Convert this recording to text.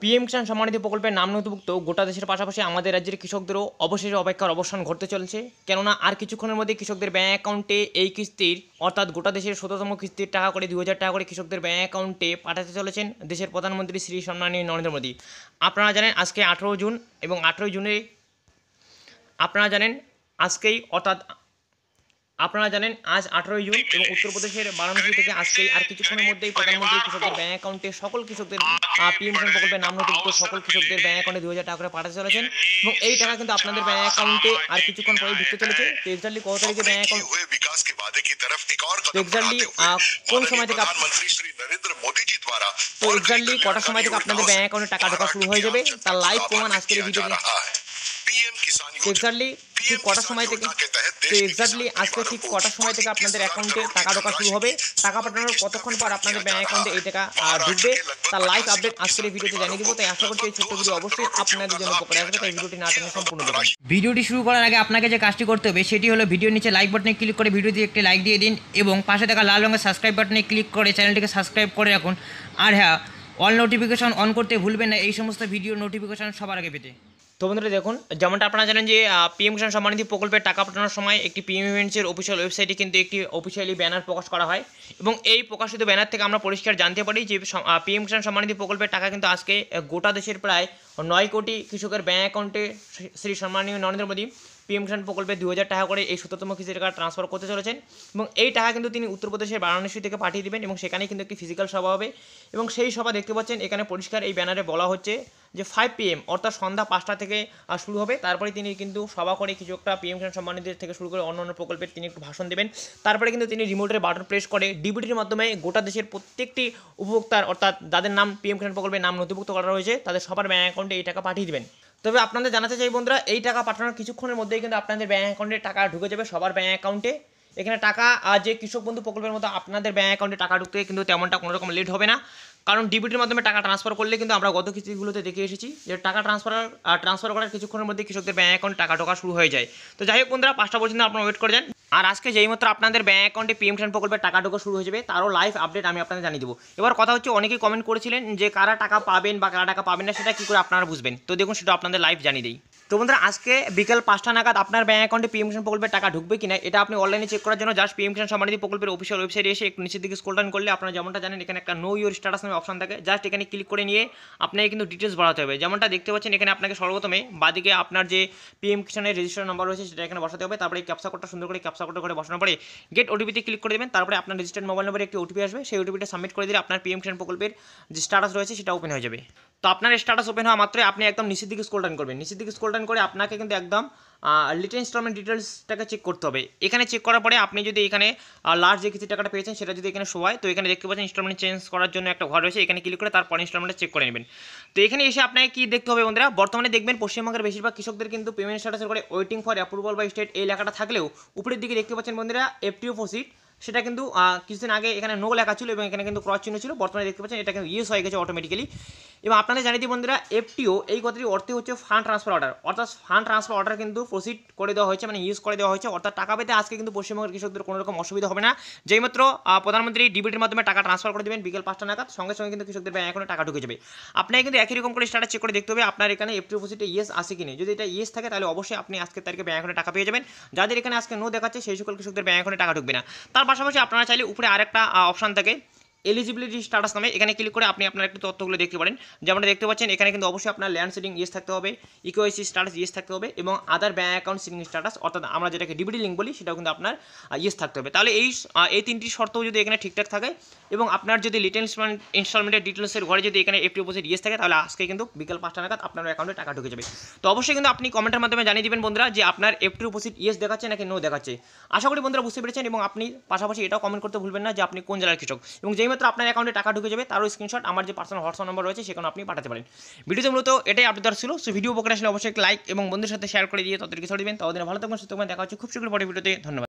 PM Kisan Samman Nidhi প্রকল্পের নাম নথিভুক্ত গোটা দেশের পাশাপাশি আমাদের রাজ্যের কৃষকদেরও অবশেষে অপেক্ষার অবসান ঘটতে চলেছে। কেননা আর কিছুক্ষণের মধ্যে কৃষকদের ব্যাঙ্ক অ্যাকাউন্টে এই কিস্তির অর্থাৎ গোটা দেশের ১৭তম কিস্তির টাকা করে ২,০০০ টাকা করে কৃষকদের ব্যাঙ্ক অ্যাকাউন্টে পাঠাতে চলেছেন দেশের প্রধানমন্ত্রী শ্রী সম্মানীয় নরেন্দ্র মোদী। আপনারা জানেন আজকে ১৮ জুন এবং ১৮ জুনে আপনারা জানেন আজকেই অর্থাৎ আপনারা জানেন আজ ১৮ জুন এবং উত্তরপ্রদেশের বারাণসী থেকে আজকেই আর কিছুক্ষণের মধ্যেই প্রধানমন্ত্রী কৃষকদের ব্যাঙ্ক অ্যাকাউন্টে সকল কৃষকদের পিএম কিষাণ প্রকল্পের নাম নথিভুক্ত সকল কৃষকদের ব্যাঙ্ক অ্যাকাউন্টে ২,০০০ টাকা করে পাঠাতে চলেছেন এবং এই টাকা কিন্তু আপনাদের ব্যাঙ্ক অ্যাকাউন্টে আর কিছুক্ষণ পরে ঢুকতে চলেছে। তো এক্স্যাক্টলি কত তারিখে ব্যাঙ্ক অ্যাকাউন্ট এক্স্যাক্টলি কোন সময় থেকে এক্স্যাক্টলি কটার সময় থেকে আপনাদের ব্যাঙ্ক অ্যাকাউন্টে টাকা ঢোকা শুরু হয়ে যাবে তার লাইভ প্রমাণ আজকের এই ভিডিওতে। এক্স্যাক্টলি ঠিক কটার সময় থেকে আজকে ঠিক কটার সময় থেকে আপনাদের অ্যাকাউন্টে টাকা ঢোকা শুরু হবে, টাকা পাঠানোর কতক্ষণ পর আপনাদের ব্যাঙ্ক অ্যাকাউন্টে এই টাকা ঢুকবে তার লাইভ আপডেট আজকের এই ভিডিওতে জানিয়ে দিব। তাই আশা করছি এই ছোট্ট ভিডিও অবশ্যই আপনাদের জন্য উপকারে আসবে, তাই ভিডিওটি না টেনে সম্পূর্ণ দেখুন। ভিডিওটি শুরু করার আগে আপনাকে যে কাজটি করতে হবে সেটি হলো ভিডিওর নিচে লাইক বাটনে ক্লিক করে ভিডিওতে একটি লাইক দিয়ে দিন এবং পাশে থাকা লাল রঙের সাবস্ক্রাইব বাটনে ক্লিক করে চ্যানেলটিকে সাবস্ক্রাইব করে রাখুন। আর হ্যাঁ, অল নোটিফিকেশন অন করতে ভুলবেন না এই সমস্ত ভিডিও নোটিফিকেশন সবার আগে পেতে। তো বন্ধুরা দেখুন, যেমনটা আপনারা জানেন যে পিএম কিষাণ সম্মান নিধি প্রকল্পের টাকা পাঠানোর সময় একটি পিএম ইভেন্টসের অফিসিয়াল ওয়েবসাইটে কিন্তু একটি অফিসিয়ালি ব্যানার প্রকাশ করা হয় এবং এই প্রকাশিত ব্যানার থেকে আমরা পরিষ্কার জানতে পারি যে পিএম কিষাণ সম্মান নিধি প্রকল্পের টাকা কিন্তু আজকে গোটা দেশের প্রায় ৯ কোটি কৃষকের ব্যাঙ্ক অ্যাকাউন্টে শ্রী সম্মানীয় নরেন্দ্র মোদী পিএম কিষাণ প্রকল্পে ২,০০০ টাকা করে এই ১৭তম কিস্তির টাকা ট্রান্সফার করতে চলেছেন এবং এই টাকা কিন্তু তিনি উত্তরপ্রদেশের বারাণসী থেকে পাঠিয়ে দেবেন এবং সেখানে কিন্তু একটি ফিজিক্যাল সভা হবে এবং সেই সভা দেখতে পাচ্ছেন এখানে পরিষ্কার এই ব্যানারে বলা হচ্ছে যে 5 PM অর্থাৎ সন্ধ্যা ৫টা থেকে শুরু হবে। তারপরে তিনি কিন্তু সভা করে কিছু একটা পিএম কিষাণ সম্মান নিধি থেকে শুরু করে অন্য প্রকল্পের তিনি একটু ভাষণ দেবেন। তারপরে কিন্তু তিনি রিমোটের বাটন প্রেস করে ডিবিটির মাধ্যমে গোটা দেশের প্রত্যেকটি উপভোক্তার অর্থাৎ যাদের নাম পিএম কিষাণ প্রকল্পের নাম নথিভুক্ত করা রয়েছে তাদের সবার ব্যাঙ্ক অ্যাকাউন্টে এই টাকা পাঠিয়ে দেবেন। তবে আপনাদের জানাতে চাই বন্ধুরা, এই টাকা পাঠানোর কিছুক্ষণের মধ্যেই কিন্তু আপনাদের ব্যাঙ্ক অ্যাকাউন্টে টাকা ঢুকে যাবে সবার ব্যাঙ্ক অ্যাকাউন্টে। এখানে টাকা যে কৃষক বন্ধু প্রকল্পের মতো আপনাদের ব্যাঙ্ক অ্যাকাউন্টে টাকা ঢুকতে কিন্তু তেমনটা কোনো রকম লেট হবে না, কারণ ডিবিটির মাধ্যমে টাকা ট্রান্সফার করলে কিন্তু আমরা গত কিস্তিগুলোতে দেখে এসেছি যে টাকা ট্রান্সফার করার কিছুক্ষণের মধ্যে কৃষকদের ব্যাঙ্ক অ্যাকাউন্টে টাকা ঢোকা শুরু হয়ে যায়। তো যাই হোক বন্ধুরা, 5টা পর্যন্ত আপনারা ওয়েট করে যান। আর আজকে যেইমাত্র আপনাদের ব্যাঙ্ক অ্যাকাউন্টে পিএম কিষাণ প্রকল্পের টাকা ঢোকা শুরু হয়ে যাবে তারও লাইভ আপডেট আমি আপনাদের জানিয়ে দেবো। এবার কথা হচ্ছে, অনেকেই কমেন্ট করেছিলেন যে কারা টাকা পাবেন বা কারা টাকা পাবেন না সেটা কী করে আপনারা বুঝবেন। তো দেখুন সেটা আপনাদের লাইভ জানিয়ে দিই। তো বন্ধুরা, আজকে বিকেল 5টা নাগাদ আপনার ব্যাঙ্ক অ্যাকাউন্টে পিএম কিষাণ প্রকল্পের টাকা ঢুকবে কিনা এটা আপনি অনলাইনে চেক করার জন্য জাস্ট পিএম কিষাণ সম্মান নিধি প্রকল্পের অফিসিয়াল ওয়েবসাইটে এসে একটু নিচের দিকে স্ক্রল ডাউন করলে আপনারা যেমনটা জানেন এখানে একটা নো ইউর স্ট্যাটাস নামে অপশন থাকে, জাস্ট এখানে ক্লিক করে নিয়ে আপনাকে কিন্তু ডিটেলস বাড়াতে হবে। যেমনটা দেখতে পাচ্ছেন এখানে আপনাকে সর্বপ্রথমে বাদিকে আপনার যে পিএম কিষাণের রেজিস্ট্রেশন নাম্বার রয়েছে সেটা এখানে বসাতে হবে। তারপরে ক্যাপচা কোডটা সুন্দর করে ক্যাপচা কোডটা করে বসানোর পরে গেট ওটিপিতে ক্লিক করে দেবেন। তারপরে আপনার রেজিস্টার্ড মোবাইল নম্বরে একটি ওটিপি আসবে, সেই ওটিপিটা সাবমিট করে দিলে আপনার পিএম কিষাণ প্রকল্পের যে স্ট্যাটাস রয়েছে সেটা ওপেন হয়ে যাবে। তো আপনার স্ট্যাটাস ওপেন হওয়া মাত্রই আপনি একদম নিচের দিকে স্ক্রল ডাউন করবেন। নিচের দিকে স্ক্রল ডাউন করে আপনাকে কিন্তু একদম লিটার ইনস্টলমেন্ট ডিটেলসটাকে চেক করতে হবে। এখানে চেক করার পরে আপনি যদি এখানে লাস্ট যে কিস্তি টাকাটা পেয়েছেন সেটা যদি এখানে শো হয়, তো এখানে দেখতে পাচ্ছেন ইনস্টলমেন্ট চেঞ্জ করার জন্য একটা ঘর রয়েছে, এখানে ক্লিক করে তারপর ইনস্টলমেন্টটা চেক করে নেবেন। তো এখানে এসে আপনাকে কি দেখতে হবে বন্ধুরা, বর্তমানে দেখবেন পশ্চিমবঙ্গের বেশিরভাগ কৃষকদের কিন্তু পেমেন্ট স্ট্যাটাসের করে waiting for approval by state এই লেখাটা থাকলেও উপরের দিকে দেখতে পাচ্ছেন বন্ধুরা এফটিও প্রসিড, সেটা কিন্তু কিছুদিন আগে এখানে নো লেখা ছিল এবং এখানে কিন্তু ক্রস চিহ্ন ছিল, বর্তমানে দেখতে পাচ্ছেন এটা কিন্তু ইয়েস হয়ে গেছে অটোমেটিক্যালি। এবং আপনাদের জানিয়ে দিই বন্ধুরা, এফটিও এই কথাটি অর্থে হচ্ছে ফান্ড ট্রান্সফার অর্ডার, অর্থাৎ ফান্ড ট্রান্সফার অর্ডার কিন্তু প্রসিড করে দেওয়া হয়েছে, মানে ইউজ করে দেওয়া হয়েছে, অর্থাৎ টাকা পেতে আজকে কিন্তু পশ্চিমবঙ্গের কৃষকদের কোনো রকম অসুবিধা হবে না। যেইমাত্র প্রধানমন্ত্রী ডিবিটির মাধ্যমে টাকা ট্রান্সফার করে দেবেন বিকেল 5টা নাগাদ, সঙ্গে সঙ্গে কিন্তু কৃষকদের ব্যাঙ্ক অ্যাকাউন্টে টাকা ঢুকে যাবে। আপনাকে কিন্তু একই রকম করে স্ট্যাটাস চেক করে দেখতে হবে আপনার এখানে এফটিও প্রসিডে ইয়েস আসে কি নেই। যদি এটা ইয়েস থাকে তাহলে অবশ্যই আপনি আজকের তারিখে ব্যাঙ্ক অ্যাকাউন্টে টাকা পেয়ে যাবেন। যাদের এখানে আজকে নো দেখাচ্ছে সেই সকল কৃষকদের ব্যাঙ্ক অ্যাকাউন্টে টাকা ঢুকবে না। তার পাশাপাশি আপনারা চাইলে উপরে আরেকটা অপশন থাকে এলিজিবিলিটি স্ট্যাটাস নামে, এখানে ক্লিক করে আপনি আপনার একটু তথ্যগুলো দেখতে পারেন। যেমনটা দেখতে পাচ্ছেন এখানে কিন্তু অবশ্যই আপনার ল্যান্ড সিডিং ইয়েস থাকতে হবে, ইকোআইসি স্ট্যাটাস ইয়েস থাকতে হবে এবং আদার ব্যাঙ্ক অ্যাকাউন্ট সিডিং স্ট্যাটাস অর্থাৎ আমরা যেটাকে ডিবিটি লিঙ্ক বলি সেটাও কিন্তু আপনার ইয়েস থাকতে হবে। তাহলে এই তিনটি শর্তও যদি এখানে ঠিকঠাক থাকে এবং আপনার যদি লিটার ইনস্টলমেন্টের ডিটেলসের ঘরে যদি এখানে এফটি প্রসিড ইয়েস থাকে তাহলে আজকে কিন্তু বিকেল 5টা নাগাদ আপনার অ্যাকাউন্টে টাকা ঢুকে যাবে। তো অবশ্যই কিন্তু আপনি কমেন্টের মাধ্যমে জানিয়ে দেবেন বন্ধুরা যে আপনার এফটি প্রসিড ইয়েস দেখাচ্ছে নাকি নো দেখাচ্ছে। আশা করি বন্ধুরা বুঝতে পেরেছেন এবং আপনি পাশাপাশি এটাও কমেন্ট করতে ভুলবেন না যে আপনি কোন জেলার কৃষক এবং যেইমাত্র আপনার অ্যাকাউন্টে টাকা ঢুকে যাবে তারও স্ক্রিনশট আমার যে পার্সোনাল হোয়াটসঅ্যাপ নাম্বার রয়েছে সেখানে আপনি পাঠাতে পারেন। ভিডিওতে মূলত এটাই আপডেট ছিল। সো ভিডিও উপকার আসলে অবশ্যই লাইক এবং বন্ধুদের সাথে শেয়ার করে দিয়ে তাদেরকে ছড়িয়ে দিবেন। তাদের ভালো থাকবেন, সুস্থ থাকবেন, দেখা হচ্ছে খুব শীঘ্রই পরের ভিডিওতে। ধন্যবাদ।